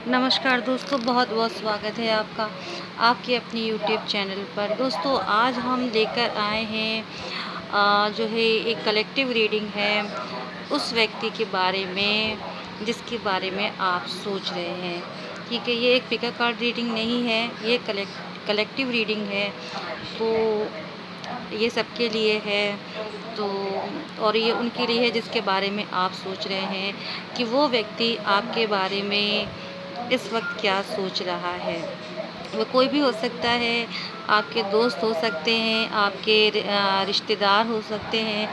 नमस्कार दोस्तों, बहुत बहुत स्वागत है आपका आपके अपने यूट्यूब चैनल पर। दोस्तों, आज हम लेकर आए हैं जो है एक कलेक्टिव रीडिंग है उस व्यक्ति के बारे में जिसके बारे में आप सोच रहे हैं। ठीक है, ये एक पिका कार्ड रीडिंग नहीं है, ये कलेक्टिव रीडिंग है। तो ये सबके लिए है। तो और ये उनके लिए है जिसके बारे में आप सोच रहे हैं कि वो व्यक्ति आपके बारे में इस वक्त क्या सोच रहा है। वो कोई भी हो सकता है, आपके दोस्त हो सकते हैं, आपके रिश्तेदार हो सकते हैं,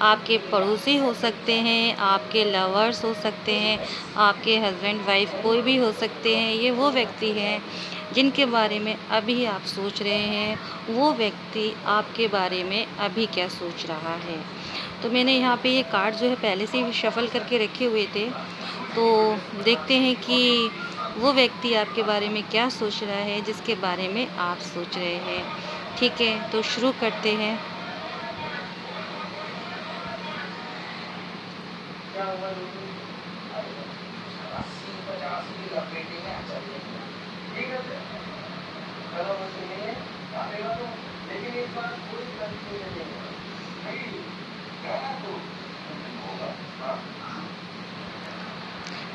आपके पड़ोसी हो सकते हैं, आपके लवर्स हो सकते हैं, आपके हस्बैंड वाइफ कोई भी हो सकते हैं। ये वो व्यक्ति हैं जिनके बारे में अभी आप सोच रहे हैं। वो व्यक्ति आपके बारे में अभी क्या सोच रहा है। तो मैंने यहाँ पे ये कार्ड जो है पहले से ही शफल करके रखे हुए थे। तो देखते हैं कि वो व्यक्ति आपके बारे में क्या सोच रहा है जिसके बारे में आप सोच रहे हैं। ठीक है, तो शुरू करते हैं।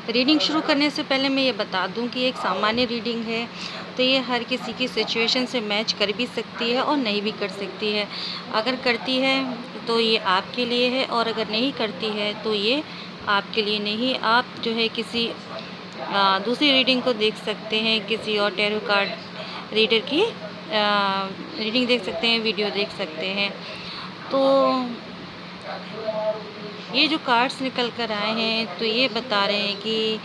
रीडिंग शुरू करने से पहले मैं ये बता दूं कि एक सामान्य रीडिंग है, तो ये हर किसी की सिचुएशन से मैच कर भी सकती है और नहीं भी कर सकती है। अगर करती है तो ये आपके लिए है, और अगर नहीं करती है तो ये आपके लिए नहीं। आप जो है किसी दूसरी रीडिंग को देख सकते हैं, किसी और टैरो कार्ड रीडर की रीडिंग देख सकते हैं, वीडियो देख सकते हैं। तो ये जो कार्ड्स निकल कर आए हैं तो ये बता रहे हैं कि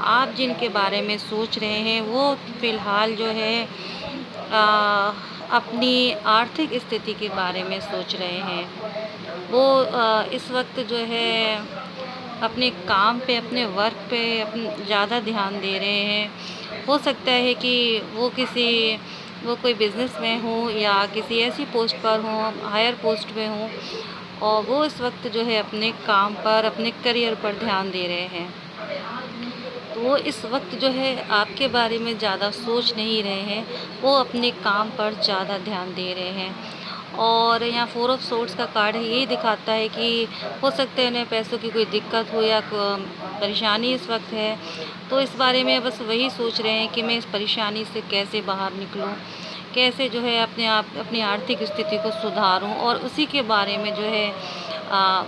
आप जिनके बारे में सोच रहे हैं वो फ़िलहाल जो है अपनी आर्थिक स्थिति के बारे में सोच रहे हैं। वो इस वक्त जो है अपने काम पे, अपने वर्क पे ज़्यादा ध्यान दे रहे हैं। हो सकता है कि वो कोई बिज़नेस में हो या किसी ऐसी पोस्ट पर हो, हायर पोस्ट पे हो, और वो इस वक्त जो है अपने काम पर, अपने करियर पर ध्यान दे रहे हैं। तो वो इस वक्त जो है आपके बारे में ज़्यादा सोच नहीं रहे हैं, वो अपने काम पर ज़्यादा ध्यान दे रहे हैं। और यहाँ 4 ऑफ सोर्ड्स का कार्ड है, यही दिखाता है कि हो सकता है उन्हें पैसों की कोई दिक्कत हो या परेशानी इस वक्त है। तो इस बारे में बस वही सोच रहे हैं कि मैं इस परेशानी से कैसे बाहर निकलूँ, कैसे जो है अपनी आर्थिक स्थिति को सुधारूं, और उसी के बारे में जो है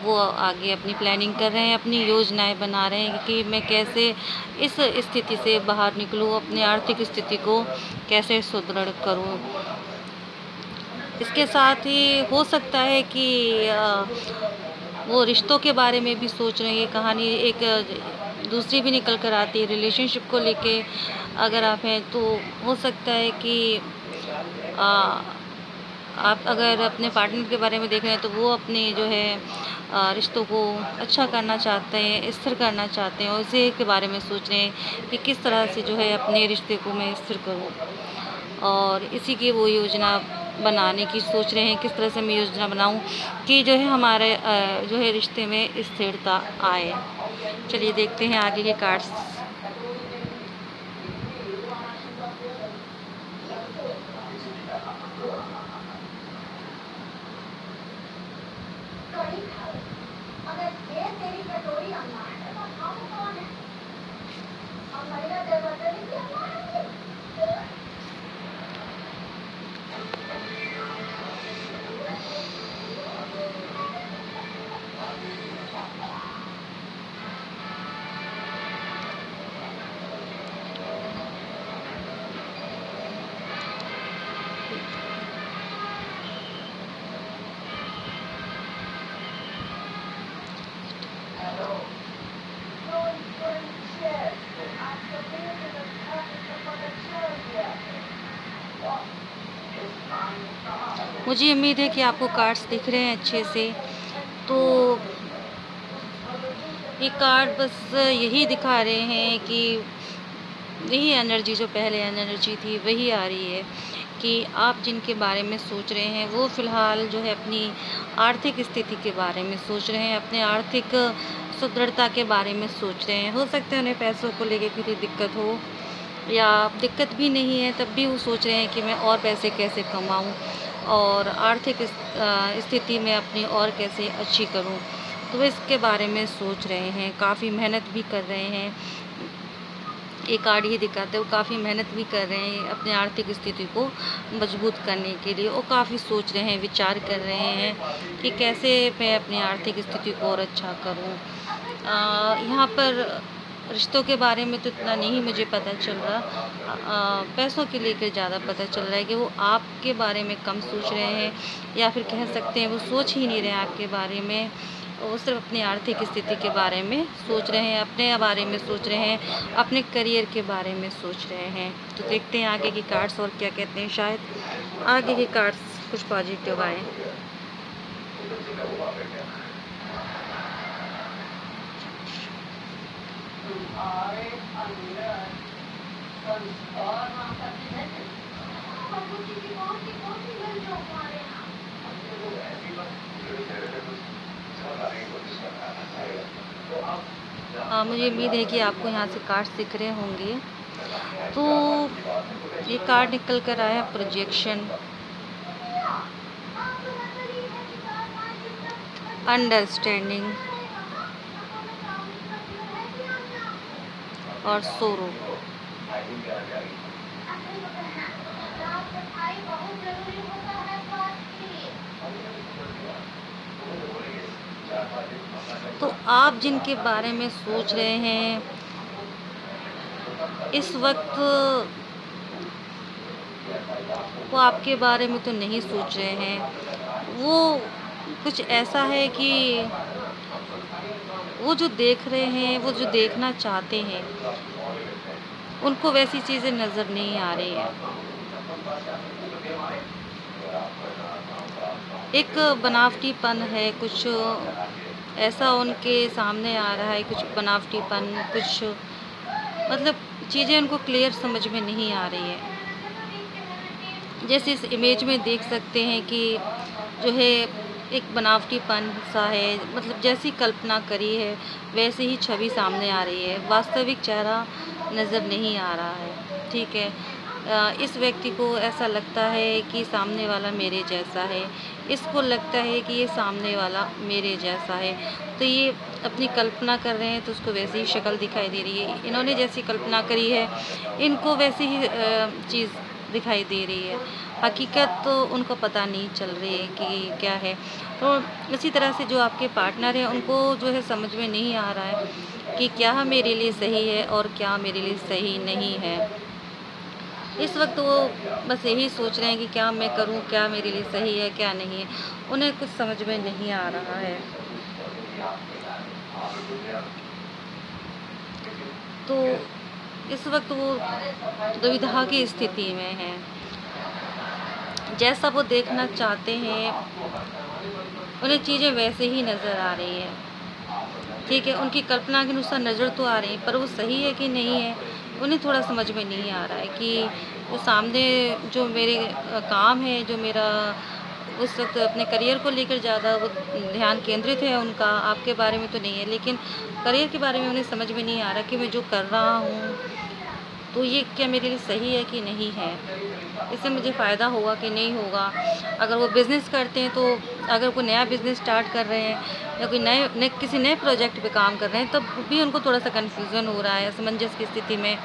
वो आगे अपनी प्लानिंग कर रहे हैं, अपनी योजनाएं बना रहे हैं कि मैं कैसे इस स्थिति से बाहर निकलूं, अपनी आर्थिक स्थिति को कैसे सुदृढ़ करूं। इसके साथ ही हो सकता है कि वो रिश्तों के बारे में भी सोच रहे हैं। ये कहानी एक दूसरी भी निकल कर आती है रिलेशनशिप को लेके। अगर आप हैं तो हो सकता है कि आ, आप अगर अपने पार्टनर के बारे में देख रहे हैं तो वो अपने जो है रिश्तों को अच्छा करना चाहते हैं, स्थिर करना चाहते हैं, और उसी के बारे में सोच रहे हैं कि किस तरह से जो है अपने रिश्ते को मैं स्थिर करूं। और इसी की वो योजना बनाने की सोच रहे हैं, किस तरह से मैं योजना बनाऊं कि जो है हमारे जो है रिश्ते में स्थिरता आए। चलिए देखते हैं आगे के कार्ड्स। मुझे उम्मीद है कि आपको कार्ड्स दिख रहे हैं अच्छे से। तो ये कार्ड बस यही दिखा रहे हैं कि यही एनर्जी, जो पहले एनर्जी थी वही आ रही है कि आप जिनके बारे में सोच रहे हैं वो फ़िलहाल जो है अपनी आर्थिक स्थिति के बारे में सोच रहे हैं, अपने आर्थिक सुदृढ़ता के बारे में सोच रहे हैं। हो सकता है उन्हें पैसों को लेके किसी दिक्कत हो, या दिक्कत भी नहीं है, तब भी वो सोच रहे हैं कि मैं और पैसे कैसे कमाऊँ और आर्थिक स्थिति में अपनी और कैसे अच्छी करूँ। तो वो इसके बारे में सोच रहे हैं, काफ़ी मेहनत भी कर रहे हैं। ये कार्ड ही दिखाते हैं वो काफ़ी मेहनत भी कर रहे हैं अपनी आर्थिक स्थिति को मजबूत करने के लिए। वो काफ़ी सोच रहे हैं, विचार कर रहे हैं कि कैसे मैं अपनी आर्थिक स्थिति को और अच्छा करूँ। यहाँ पर रिश्तों के बारे में तो इतना नहीं मुझे पता चल रहा। पैसों के लेकर ज़्यादा पता चल रहा है कि वो आपके बारे में कम सोच रहे हैं, या फिर कह सकते हैं वो सोच ही नहीं रहे हैं आपके बारे में। वो सिर्फ अपनी आर्थिक स्थिति के बारे में सोच रहे हैं, अपने बारे में सोच रहे हैं, अपने करियर के बारे में सोच रहे हैं। तो देखते हैं आगे की कार्ड्स और क्या कहते हैं। शायद आगे के कार्ड्स कुछ पॉजिटिव आए। मुझे उम्मीद है कि आपको यहाँ से कार्ड्स दिख रहे होंगे। तो ये कार्ड निकल कर आया प्रोजेक्शन, अंडरस्टैंडिंग और सोरो। तो आप जिनके बारे में सोच रहे हैं इस वक्त वो आपके बारे में तो नहीं सोच रहे हैं। वो कुछ ऐसा है कि वो जो देख रहे हैं, वो जो देखना चाहते हैं, उनको वैसी चीज़ें नज़र नहीं आ रही हैं। एक बनावटीपन है, कुछ ऐसा उनके सामने आ रहा है, कुछ बनावटीपन, कुछ मतलब चीज़ें उनको क्लियर समझ में नहीं आ रही है। जैसे इस इमेज में देख सकते हैं कि जो है एक बनावटीपन सा है, मतलब जैसी कल्पना करी है वैसे ही छवि सामने आ रही है, वास्तविक चेहरा नज़र नहीं आ रहा है। ठीक है, इस व्यक्ति को ऐसा लगता है कि सामने वाला मेरे जैसा है, इसको लगता है कि ये सामने वाला मेरे जैसा है। तो ये अपनी कल्पना कर रहे हैं तो उसको वैसी ही शक्ल दिखाई दे रही है। इन्होंने जैसी कल्पना करी है इनको वैसी ही चीज़ दिखाई दे रही है। हकीकत तो उनको पता नहीं चल रही है कि क्या है। तो इसी तरह से जो आपके पार्टनर हैं उनको जो है समझ में नहीं आ रहा है कि क्या मेरे लिए सही है और क्या मेरे लिए सही नहीं है। इस वक्त वो बस यही सोच रहे हैं कि क्या मैं करूं, क्या मेरे लिए सही है, क्या नहीं है। उन्हें कुछ समझ में नहीं आ रहा है। तो इस वक्त वो दुविधा की स्थिति में हैं। जैसा वो देखना चाहते हैं उन्हें चीज़ें वैसे ही नज़र आ रही हैं। ठीक है, उनकी कल्पना के अनुसार नज़र तो आ रही है, पर वो सही है कि नहीं है उन्हें थोड़ा समझ में नहीं आ रहा है कि जो सामने जो मेरे काम है, जो मेरा उस वक्त अपने करियर को लेकर ज़्यादा वो ध्यान केंद्रित है उनका, आपके बारे में तो नहीं है। लेकिन करियर के बारे में उन्हें समझ में नहीं आ रहा कि मैं जो कर रहा हूँ तो ये क्या मेरे लिए सही है कि नहीं है, इससे मुझे फ़ायदा होगा कि नहीं होगा। अगर वो बिज़नेस करते हैं तो अगर कोई नया बिज़नेस स्टार्ट कर रहे हैं या कोई किसी नए प्रोजेक्ट पे काम कर रहे हैं, तब भी उनको थोड़ा सा कन्फ्यूज़न हो रहा है असमंजस की स्थिति में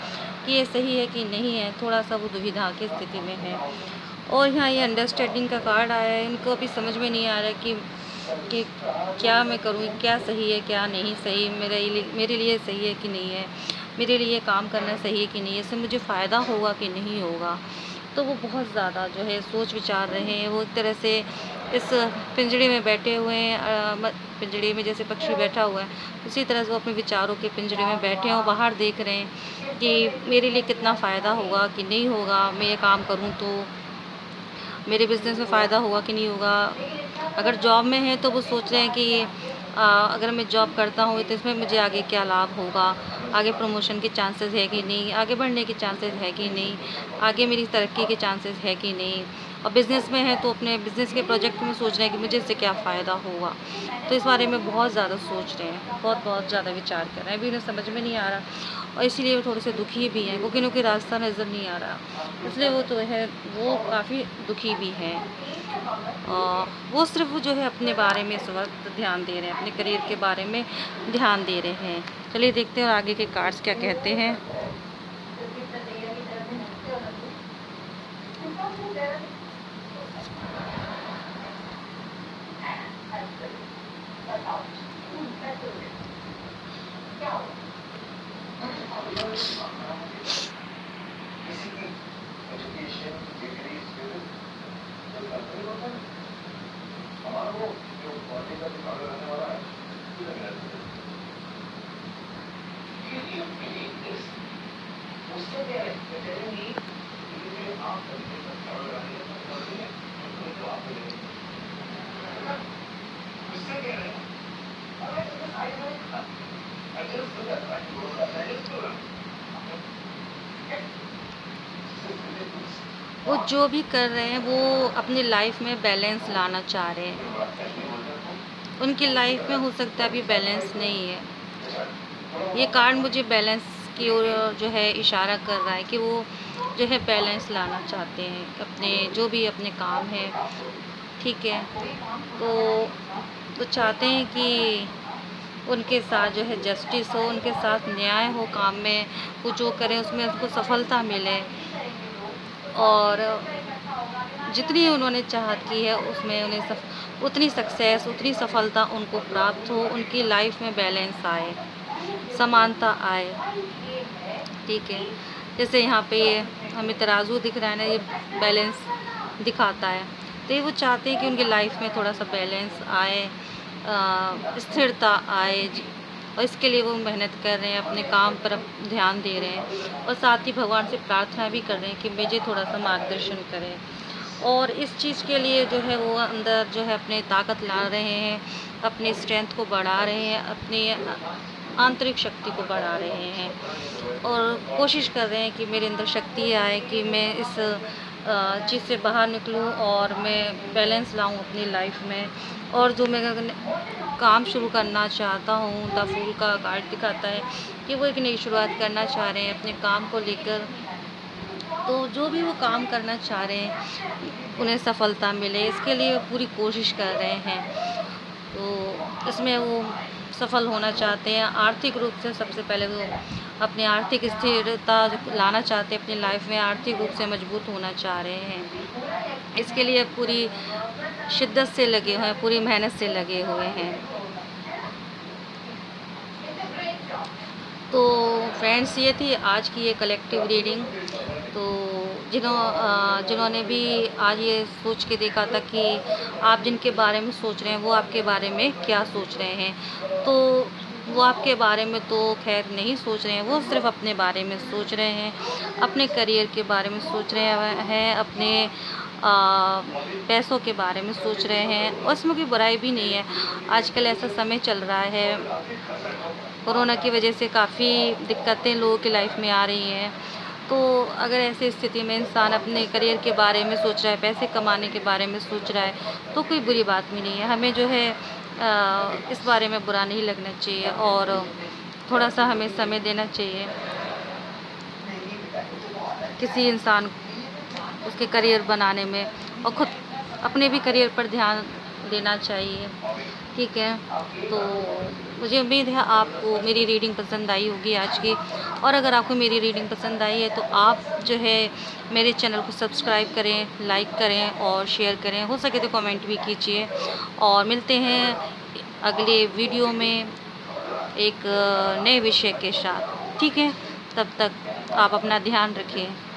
कि ये सही है कि नहीं है। थोड़ा सा वो दुविधा की स्थिति में है। और यहाँ ये अंडरस्टैंडिंग का कार्ड आया है। इनको अभी समझ में नहीं आ रहा कि क्या मैं करूँ, क्या सही है क्या नहीं सही, मेरे लिए सही है कि नहीं है, मेरे लिए काम करना सही है कि नहीं है, इससे मुझे फ़ायदा होगा कि नहीं होगा। तो वो बहुत ज़्यादा जो है सोच विचार रहे हैं। वो एक तरह से इस पिंजड़े में बैठे हुए हैं, पिंजड़े में जैसे पक्षी बैठा हुआ है उसी तरह से वो अपने विचारों के पिंजड़े में बैठे हैं और बाहर देख रहे हैं कि मेरे लिए कितना फ़ायदा होगा कि नहीं होगा, मैं ये काम करूँ तो मेरे बिज़नेस में फ़ायदा होगा कि नहीं होगा। अगर जॉब में है तो वो सोच रहे हैं कि अगर मैं जॉब करता हूँ तो इसमें मुझे आगे क्या लाभ होगा, आगे प्रमोशन के चांसेस है कि नहीं, आगे बढ़ने के चांसेस है कि नहीं, आगे मेरी तरक्की के चांसेस है कि नहीं। और बिज़नेस में है तो अपने बिज़नेस के प्रोजेक्ट में सोच रहे हैं कि मुझे इससे क्या फ़ायदा होगा। तो इस बारे में बहुत ज़्यादा सोच रहे हैं, बहुत ज़्यादा विचार कर रहे हैं। अभी उन्हें समझ में नहीं आ रहा और इसीलिए वो थोड़े से दुखी भी हैं, क्योंकि उनके रास्ता नज़र नहीं आ रहा, इसलिए वो तो है, वो काफ़ी दुखी भी हैं। वो सिर्फ जो है अपने बारे में इस वक्त ध्यान दे रहे हैं, अपने करियर के बारे में ध्यान दे रहे हैं। चलिए देखते हैं और आगे के कार्ड्स क्या कहते हैं। वो जो भी कर रहे हैं वो अपनी लाइफ में बैलेंस लाना चाह रहे हैं। उनकी लाइफ में हो सकता है अभी बैलेंस नहीं है। ये कार्ड मुझे बैलेंस की ओर जो है इशारा कर रहा है कि वो जो है बैलेंस लाना चाहते हैं अपने जो भी अपने काम है, ठीक है। तो चाहते हैं कि उनके साथ जो है जस्टिस हो, उनके साथ न्याय हो, काम में वो जो करें उसमें उनको सफलता मिले और जितनी उन्होंने चाहत की है उसमें उन्हें उतनी सक्सेस, उतनी सफलता उनको प्राप्त हो, उनकी लाइफ में बैलेंस आए, समानता आए, ठीक है। जैसे यहाँ पे ये हमें तराजू दिख रहा है ना, ये बैलेंस दिखाता है, तो ये वो चाहते हैं कि उनकी लाइफ में थोड़ा सा बैलेंस आए, स्थिरता आए और इसके लिए वो मेहनत कर रहे हैं, अपने काम पर ध्यान दे रहे हैं और साथ ही भगवान से प्रार्थना भी कर रहे हैं कि मुझे थोड़ा सा मार्गदर्शन करें। और इस चीज़ के लिए जो है वो अंदर जो है अपने ताकत ला रहे हैं, अपनी स्ट्रेंथ को बढ़ा रहे हैं, अपनी आंतरिक शक्ति को बढ़ा रहे हैं और कोशिश कर रहे हैं कि मेरे अंदर शक्ति आए कि मैं इस चीज़ से बाहर निकलूं और मैं बैलेंस लाऊं अपनी लाइफ में। और जो मैं काम शुरू करना चाहता हूं, द फूल का कार्ड दिखाता है कि वो एक नई शुरुआत करना चाह रहे हैं अपने काम को लेकर। तो जो भी वो काम करना चाह रहे हैं उन्हें सफलता मिले, इसके लिए पूरी कोशिश कर रहे हैं। तो इसमें वो सफल होना चाहते हैं। आर्थिक रूप से सबसे पहले वो अपनी आर्थिक स्थिरता लाना चाहते हैं, अपनी लाइफ में आर्थिक रूप से मजबूत होना चाह रहे हैं। इसके लिए पूरी शिद्दत से लगे हुए हैं, पूरी मेहनत से लगे हुए हैं। तो फ्रेंड्स, ये थी आज की ये कलेक्टिव रीडिंग। तो जिन्होंने भी आज ये सोच के देखा था कि आप जिनके बारे में सोच रहे हैं वो आपके बारे में क्या सोच रहे हैं, तो वो आपके बारे में तो खैर नहीं सोच रहे हैं, वो सिर्फ अपने बारे में सोच रहे हैं, अपने करियर के बारे में सोच रहे हैं, अपने पैसों के बारे में सोच रहे हैं। और इसमें कोई बुराई भी नहीं है। आजकल ऐसा समय चल रहा है, कोरोना की वजह से काफ़ी दिक्कतें लोगों की लाइफ में आ रही हैं। तो अगर ऐसी स्थिति में इंसान अपने करियर के बारे में सोच रहा है, पैसे कमाने के बारे में सोच रहा है, तो कोई बुरी बात भी नहीं है। हमें जो है इस बारे में बुरा नहीं लगना चाहिए और थोड़ा सा हमें समय देना चाहिए किसी इंसान उसके करियर बनाने में, और ख़ुद अपने भी करियर पर ध्यान देना चाहिए, ठीक है। तो मुझे उम्मीद है आपको मेरी रीडिंग पसंद आई होगी आज की। और अगर आपको मेरी रीडिंग पसंद आई है तो आप जो है मेरे चैनल को सब्सक्राइब करें, लाइक करें और शेयर करें, हो सके तो कमेंट भी कीजिए। और मिलते हैं अगले वीडियो में एक नए विषय के साथ, ठीक है। तब तक आप अपना ध्यान रखें।